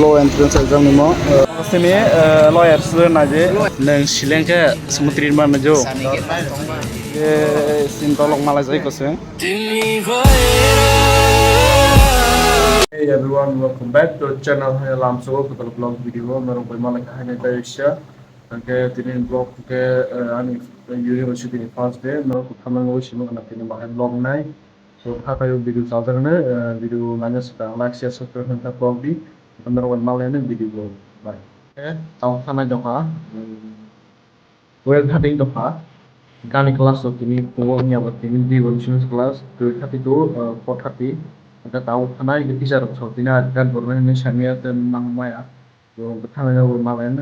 law entrance exam ni mo sini lawyer su na je nang sileng ke semutri ma na jo sin tolong malah jai ko se. Hey everyone, welcome back to channel Lam So Total Vlog video. Merong koi malah kahanya Asia. Ke tinin vlog ke ani university ni first day. Merong kuthamang o sino kana tinin bahan vlog nai. So kayo video salter ne video nanya sedang like share subscribe hanta vlog di. Merong koi malah ne video vlog. Bye. Okay, tahu sana jongha. Well cutting jongha. Gani kelas so kini pungongnya buat ini di evolution kelas 232 430. Ada tahu karena itu bisa soalnya dan bermain misalnya tentang maya yang pertama bermain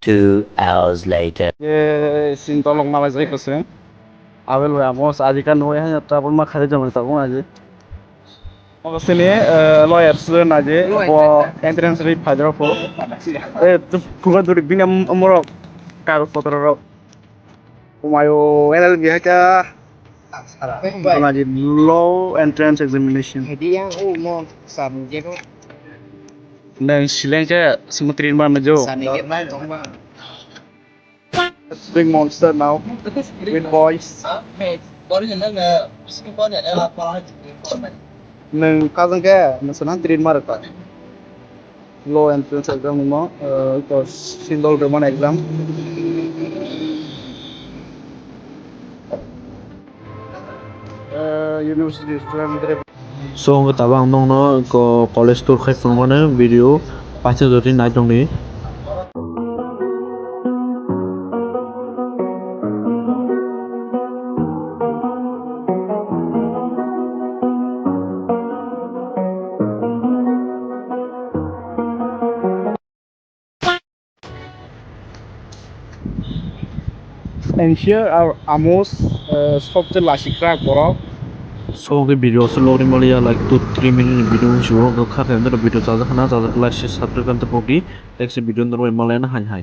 2 hours later. ye sin tolong malah jai ko se awel wa mos aji kan hoye ha ta pun ma khade jama ta ko aji o sini lawyer su na je bo entrance ri phadro po tu puga duri bina amoro karo potro ro umayo enal biha ka na je law entrance examination Jadi yang mau subjek nang sileng ke semutri ma na jo sangat banyak. big monster now with boys nang kazang ke nasanan trin mar ka law entrance exam mo ko sindol roman exam university student So ang tabang nong no ko college tour khai phone mana video pacha joti nai tong ni and here are amos সবচেয়ে লাশিকরা বড় so the video so lori malia like 2-3 minute video show ko kha kan video cha khana cha class 7 kan ta pogi next video no malia na hai hai